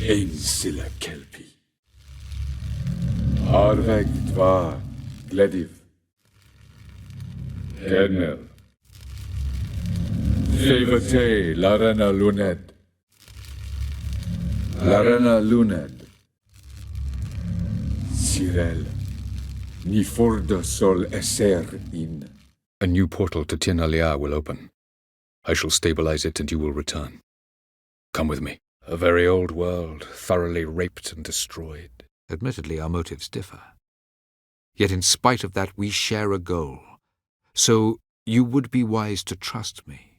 Ein silla kelpi. Arveg dva glediv. Kenmel. Fevate larena luned. Larena luned. Cyril. Ni forda sol esser in. A new portal to Avallac'h will open. I shall stabilize it and you will return. Come with me. A very old world, thoroughly raped and destroyed. Admittedly, our motives differ. Yet in spite of that, we share a goal. So you would be wise to trust me.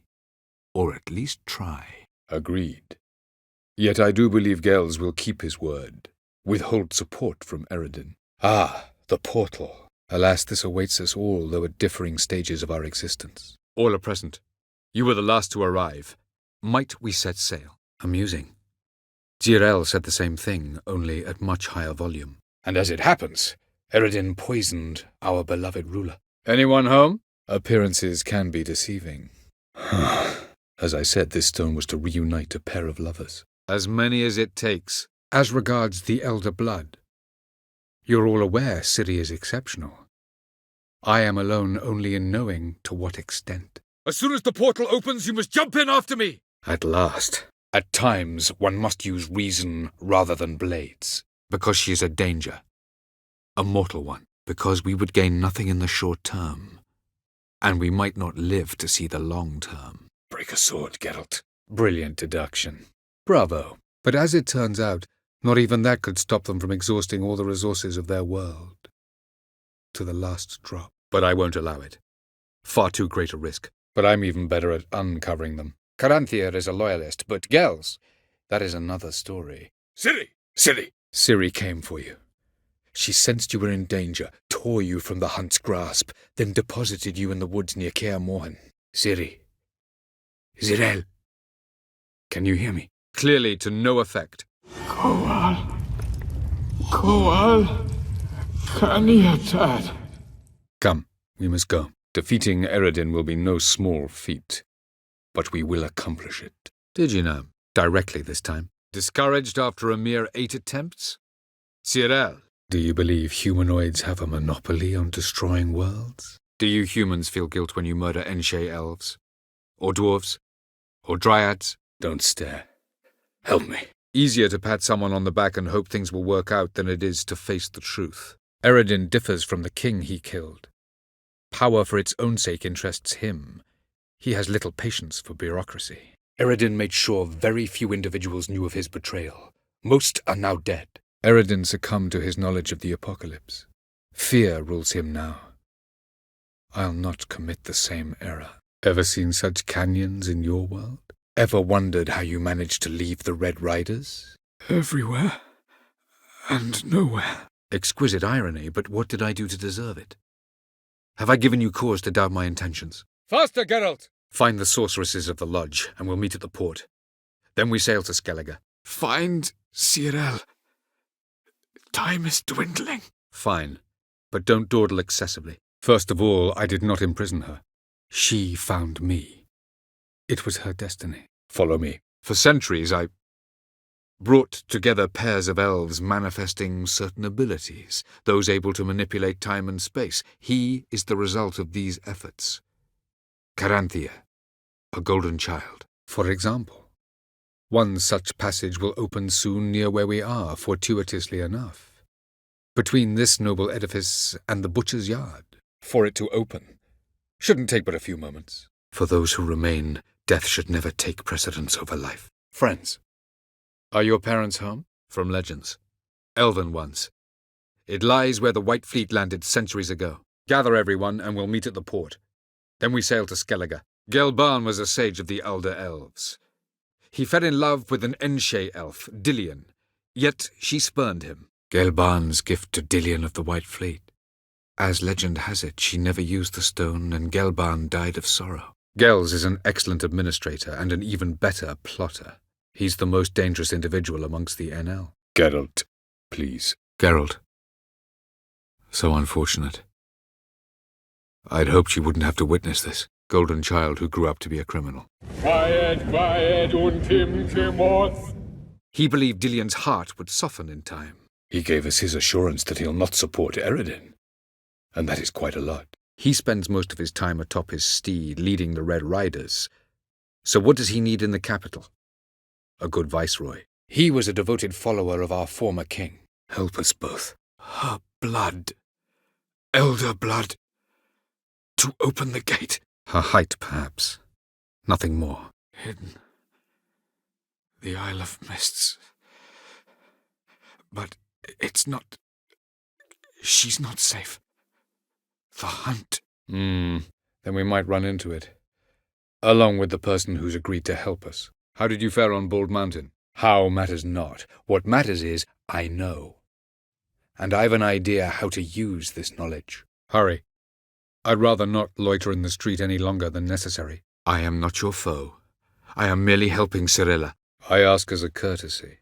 Or at least try. Agreed. Yet I do believe Gels will keep his word. Withhold support from Eredin. Ah, the portal. Alas, this awaits us all, though at differing stages of our existence. All are present. You were the last to arrive. Might we set sail? Amusing. Jirel said the same thing, only at much higher volume. And as it happens, Eredin poisoned our beloved ruler. Anyone home? Appearances can be deceiving. As I said, this stone was to reunite a pair of lovers. As many as it takes. As regards the elder blood, you're all aware Ciri is exceptional. I am alone only in knowing to what extent. As soon as the portal opens, you must jump in after me! At last. At times, one must use reason rather than blades. Because she is a danger. A mortal one. Because we would gain nothing in the short term. And we might not live to see the long term. Break a sword, Geralt. Brilliant deduction. Bravo. But as it turns out, not even that could stop them from exhausting all the resources of their world. To the last drop. But I won't allow it. Far too great a risk. But I'm even better at uncovering them. Caranthea is a loyalist, but Gels, that is another story. Ciri! Ciri! Ciri came for you. She sensed you were in danger, tore you from the hunt's grasp, then deposited you in the woods near Caer Morhen. Ciri. Zirel. Can you hear me? Clearly to no effect. Coal. Caniatad. Come, we must go. Defeating Eredin will be no small feat. But we will accomplish it. Did you know? Directly this time. Discouraged after a mere 8 attempts? Cyril. Do you believe humanoids have a monopoly on destroying worlds? Do you humans feel guilt when you murder Enshe elves? Or dwarves? Or dryads? Don't stare. Help me. Easier to pat someone on the back and hope things will work out than it is to face the truth. Eredin differs from the king he killed. Power for its own sake interests him. He has little patience for bureaucracy. Eredin made sure very few individuals knew of his betrayal. Most are now dead. Eredin succumbed to his knowledge of the apocalypse. Fear rules him now. I'll not commit the same error. Ever seen such canyons in your world? Ever wondered how you managed to leave the Red Riders? Everywhere. And nowhere. Exquisite irony, but what did I do to deserve it? Have I given you cause to doubt my intentions? Faster, Geralt! Find the sorceresses of the lodge, and we'll meet at the port. Then we sail to Skellige. Find Cyril. Time is dwindling. Fine, but don't dawdle excessively. First of all, I did not imprison her. She found me. It was her destiny. Follow me. For centuries, I brought together pairs of elves manifesting certain abilities, those able to manipulate time and space. He is the result of these efforts. Caranthea, a golden child, for example. One such passage will open soon near where we are, fortuitously enough. Between this noble edifice and the butcher's yard. For it to open shouldn't take but a few moments. For those who remain, death should never take precedence over life. Friends, are your parents home? From legends. Elven ones. It lies where the White Fleet landed centuries ago. Gather everyone and we'll meet at the port. Then we sail to Skellige. Gelban was a sage of the Elder Elves. He fell in love with an Enshe elf, Dillion, yet she spurned him. Gelban's gift to Dillion of the White Fleet. As legend has it, she never used the stone and Gelban died of sorrow. Gels is an excellent administrator and an even better plotter. He's the most dangerous individual amongst the NL. Geralt, please. Geralt. So unfortunate. I'd hoped you wouldn't have to witness this. Golden child who grew up to be a criminal. Quiet, und Tim Timoth. He believed Dillion's heart would soften in time. He gave us his assurance that he'll not support Eredin. And that is quite a lot. He spends most of his time atop his steed, leading the Red Riders. So what does he need in the capital? A good viceroy. He was a devoted follower of our former king. Help us both. Her blood. Elder blood. To open the gate. Her height, perhaps. Nothing more. Hidden. The Isle of Mists. But it's not... She's not safe. The hunt. Then we might run into it. Along with the person who's agreed to help us. How did you fare on Bald Mountain? How matters not. What matters is, I know. And I've an idea how to use this knowledge. Hurry. I'd rather not loiter in the street any longer than necessary. I am not your foe. I am merely helping Cyrilla. I ask as a courtesy.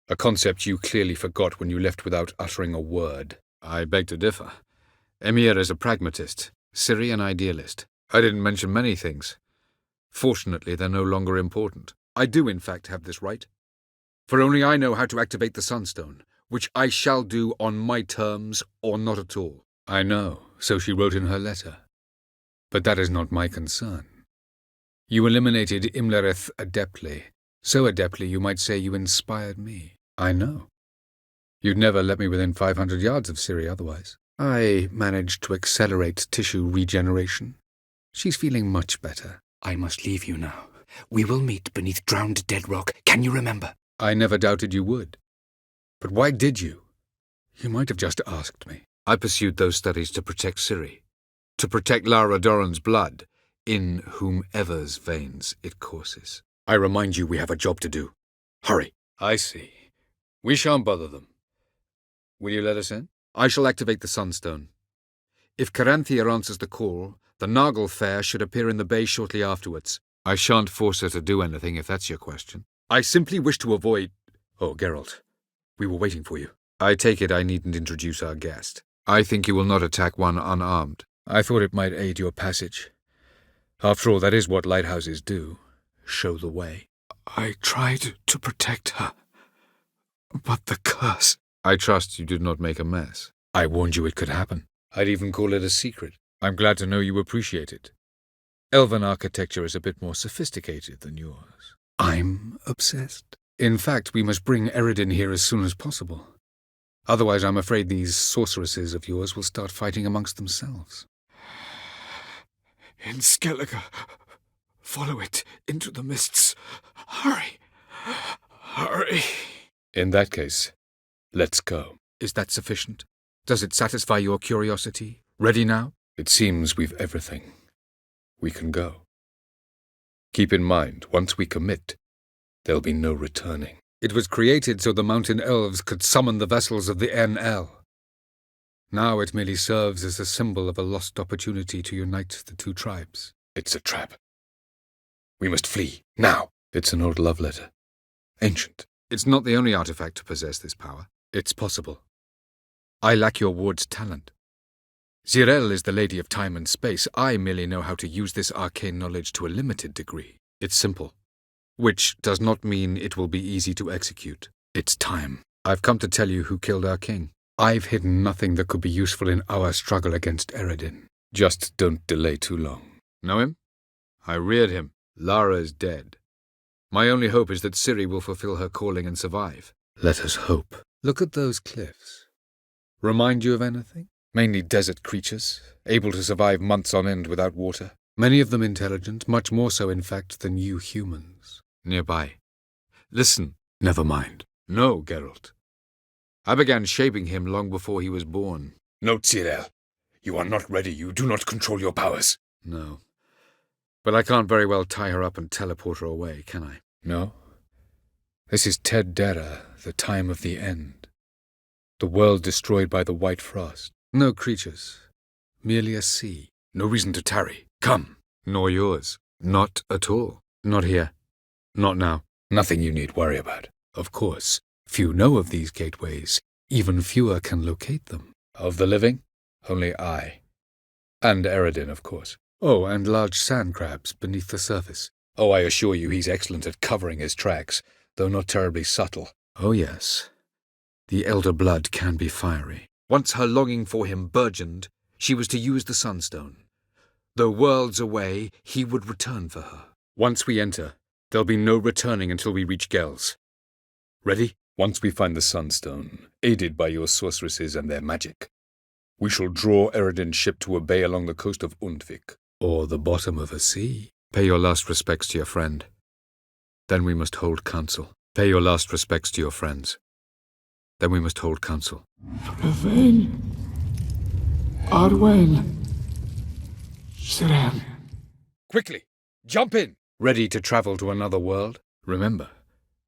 A concept you clearly forgot when you left without uttering a word. I beg to differ. Emir is a pragmatist, Ciri an idealist. I didn't mention many things. Fortunately, they're no longer important. I do, in fact, have this right. For only I know how to activate the Sunstone, which I shall do on my terms or not at all. I know, so she wrote in her letter. But that is not my concern. You eliminated Imlerith adeptly. So adeptly you might say you inspired me. I know. You'd never let me within 500 yards of Ciri otherwise. I managed to accelerate tissue regeneration. She's feeling much better. I must leave you now. We will meet beneath drowned dead rock. Can you remember? I never doubted you would. But why did you? You might have just asked me. I pursued those studies to protect Ciri. To protect Lara Doran's blood, in whomever's veins it courses. I remind you we have a job to do. Hurry. I see. We shan't bother them. Will you let us in? I shall activate the Sunstone. If Caranthea answers the call, the Nargle Fair should appear in the bay shortly afterwards. I shan't force her to do anything, if that's your question. I simply wish to avoid... Oh, Geralt, we were waiting for you. I take it I needn't introduce our guest. I think you will not attack one unarmed. I thought it might aid your passage. After all, that is what lighthouses do. Show the way. I tried to protect her. But the curse... I trust you did not make a mess. I warned you it could happen. I'd even call it a secret. I'm glad to know you appreciate it. Elven architecture is a bit more sophisticated than yours. I'm obsessed. In fact, we must bring Eredin here as soon as possible. Otherwise, I'm afraid these sorceresses of yours will start fighting amongst themselves. In Skellige. Follow it into the mists. Hurry. Hurry. In that case, let's go. Is that sufficient? Does it satisfy your curiosity? Ready now? It seems we've everything. We can go. Keep in mind, once we commit, there'll be no returning. It was created so the mountain elves could summon the vessels of the NL. Now it merely serves as a symbol of a lost opportunity to unite the two tribes. It's a trap. We must flee, now. It's an old love letter. Ancient. It's not the only artifact to possess this power. It's possible. I lack your ward's talent. Zirel is the lady of time and space. I merely know how to use this arcane knowledge to a limited degree. It's simple. Which does not mean it will be easy to execute. It's time. I've come to tell you who killed our king. I've hidden nothing that could be useful in our struggle against Eredin. Just don't delay too long. Know him? I reared him. Lara is dead. My only hope is that Ciri will fulfill her calling and survive. Let us hope. Look at those cliffs. Remind you of anything? Mainly desert creatures, able to survive months on end without water. Many of them intelligent, much more so, in fact, than you humans. Nearby. Listen. Never mind. No, Geralt. I began shaping him long before he was born. No, Cyril. You are not ready. You do not control your powers. No. But I can't very well tie her up and teleport her away, can I? No. This is Ted Dera, the time of the end. The world destroyed by the White Frost. No creatures. Merely a sea. No reason to tarry. Come. Nor yours. Not at all. Not here. Not now. Nothing you need worry about. Of course, few know of these gateways. Even fewer can locate them. Of the living, only I. And Eredin, of course. Oh, and large sand crabs beneath the surface. Oh, I assure you he's excellent at covering his tracks, though not terribly subtle. Oh yes, the elder blood can be fiery. Once her longing for him burgeoned, she was to use the Sunstone. Though worlds away, he would return for her. Once we enter, there'll be no returning until we reach Gel's. Ready? Once we find the Sunstone, aided by your sorceresses and their magic, we shall draw Eredin's ship to a bay along the coast of Undvik. Or the bottom of a sea. Pay your last respects to your friend. Then we must hold council. Pay your last respects to your friends. Then we must hold council. Ravain. Arwen. Siren. Quickly! Jump in! Ready to travel to another world? Remember,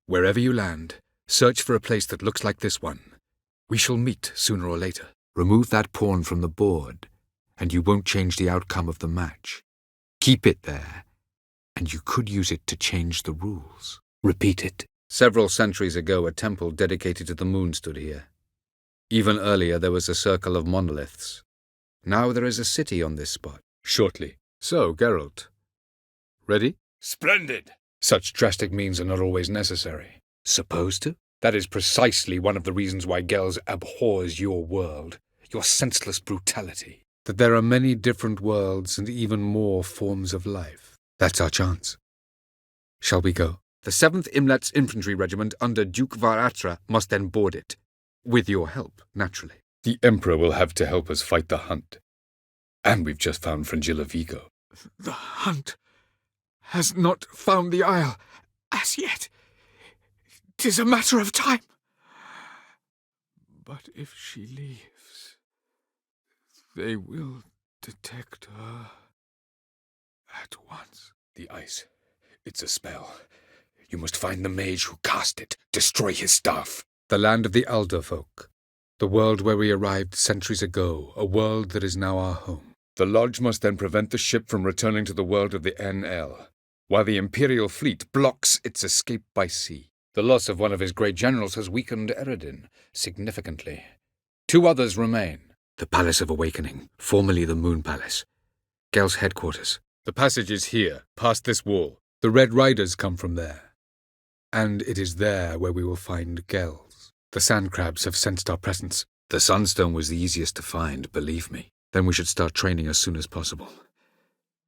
wherever you land, search for a place that looks like this one. We shall meet sooner or later. Remove that pawn from the board, and you won't change the outcome of the match. Keep it there, and you could use it to change the rules. Repeat it. Several centuries ago, a temple dedicated to the moon stood here. Even earlier, there was a circle of monoliths. Now there is a city on this spot. Shortly. So, Geralt. Ready? Splendid! Such drastic means are not always necessary. Supposed to? That is precisely one of the reasons why Gel's abhors your world, your senseless brutality. That there are many different worlds and even more forms of life. That's our chance. Shall we go? The 7th Imlet's infantry regiment under Duke Varatra must then board it. With your help, naturally. The Emperor will have to help us fight the hunt. And we've just found Fringilla Vigo. The hunt has not found the Isle as yet. 'Tis a matter of time. But if she leaves, they will detect her at once. The ice. It's a spell. You must find the mage who cast it. Destroy his staff. The land of the Alder folk. The world where we arrived centuries ago. A world that is now our home. The Lodge must then prevent the ship from returning to the world of the NL, while the Imperial fleet blocks its escape by sea. The loss of one of his great generals has weakened Eredin significantly. 2 others remain. The Palace of Awakening, formerly the Moon Palace. Gel's headquarters. The passage is here, past this wall. The Red Riders come from there. And it is there where we will find Gel's. The sand crabs have sensed our presence. The Sunstone was the easiest to find, believe me. Then we should start training as soon as possible.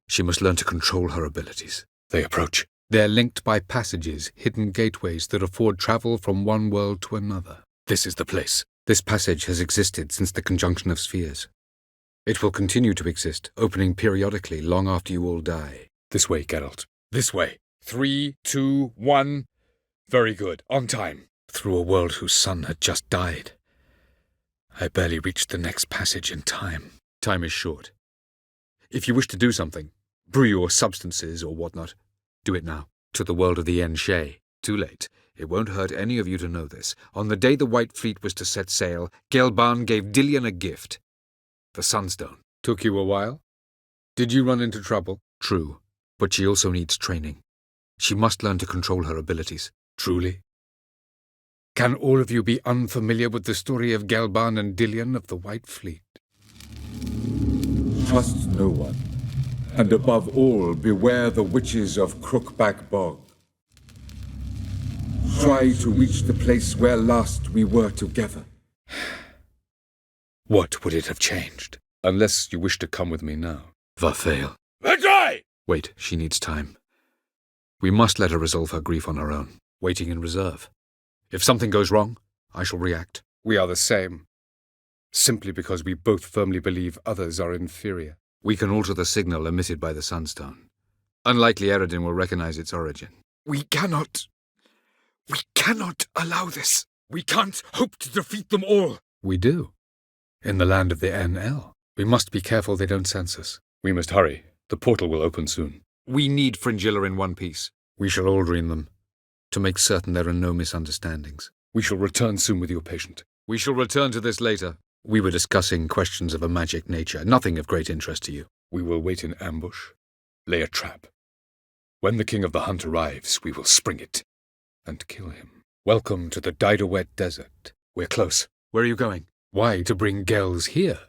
She must learn to control her abilities. They approach. They're linked by passages, hidden gateways that afford travel from one world to another. This is the place. This passage has existed since the conjunction of spheres. It will continue to exist, opening periodically long after you all die. This way, Geralt. This way. 3, 2, 1. Very good. On time. Through a world whose son had just died. I barely reached the next passage in time. Time is short. If you wish to do something, brew your substances or whatnot, do it now. To the world of the Enshe. Too late. It won't hurt any of you to know this. On the day the White Fleet was to set sail, Gelban gave Dillion a gift. The Sunstone. Took you a while? Did you run into trouble? True. But she also needs training. She must learn to control her abilities. Truly? Can all of you be unfamiliar with the story of Gelban and Dillion of the White Fleet? Trust no one, and above all, beware the witches of Crookback Bog. Try to reach the place where last we were together. What would it have changed? Unless you wish to come with me now. Vafail. Vajay! Wait, she needs time. We must let her resolve her grief on her own, waiting in reserve. If something goes wrong, I shall react. We are the same. Simply because we both firmly believe others are inferior. We can alter the signal emitted by the Sunstone. Unlikely Eredin will recognize its origin. We cannot allow this. We can't hope to defeat them all. We do. In the land of the NL. We must be careful they don't sense us. We must hurry. The portal will open soon. We need Fringilla in one piece. We shall all dream them, to make certain there are no misunderstandings. We shall return soon with your patient. We shall return to this later. We were discussing questions of a magic nature, nothing of great interest to you. We will wait in ambush, lay a trap. When the king of the hunt arrives, we will spring it and kill him. Welcome to the Didowet Desert. We're close. Where are you going? Why, to bring Gel's here.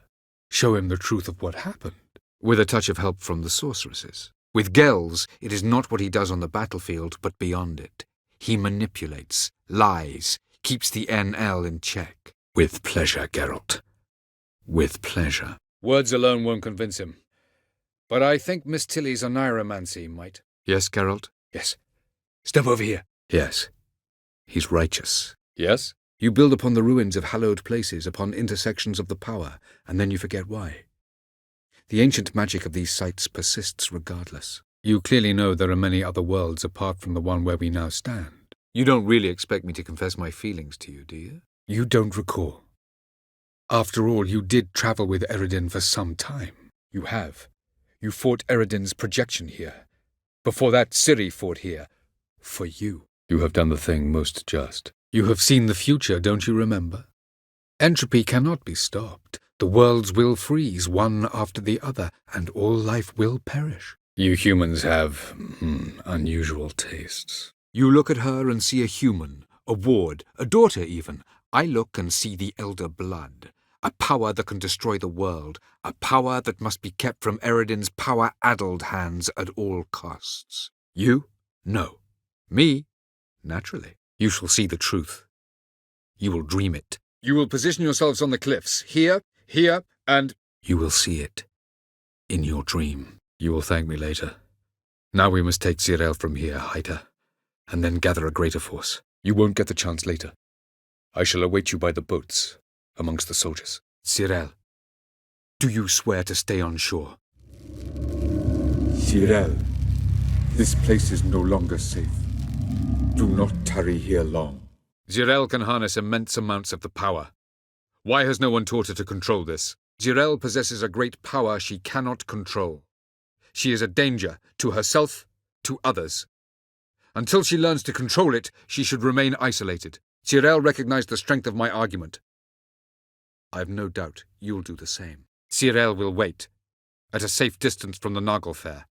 Show him the truth of what happened. With a touch of help from the sorceresses. With Gel's, it is not what he does on the battlefield, but beyond it. He manipulates, lies, keeps the NL in check. With pleasure, Geralt. With pleasure. Words alone won't convince him. But I think Miss Tilly's oneiromancy might. Yes, Geralt? Yes. Step over here. Yes. He's righteous. Yes? You build upon the ruins of hallowed places, upon intersections of the power, and then you forget why. The ancient magic of these sites persists regardless. You clearly know there are many other worlds apart from the one where we now stand. You don't really expect me to confess my feelings to you, do you? You don't recall. After all, you did travel with Eredin for some time. You have. You fought Eredin's projection here. Before that, Ciri fought here. For you. You have done the thing most just. You have seen the future, don't you remember? Entropy cannot be stopped. The worlds will freeze, one after the other, and all life will perish. You humans have unusual tastes. You look at her and see a human, a ward, a daughter even. I look and see the elder blood, a power that can destroy the world, a power that must be kept from Eredin's power-addled hands at all costs. You? No. Me? Naturally. You shall see the truth. You will dream it. You will position yourselves on the cliffs, here, and you will see it. In your dream. You will thank me later. Now we must take Zirael from here, hide her, and then gather a greater force. You won't get the chance later. I shall await you by the boats, amongst the soldiers. Zirael, do you swear to stay on shore? Zirael, this place is no longer safe. Do not tarry here long. Zirael can harness immense amounts of the power. Why has no one taught her to control this? Zirael possesses a great power she cannot control. She is a danger to herself, to others. Until she learns to control it, she should remain isolated. Zirael recognized the strength of my argument. I have no doubt you'll do the same. Zirael will wait, at a safe distance from the Naglfar.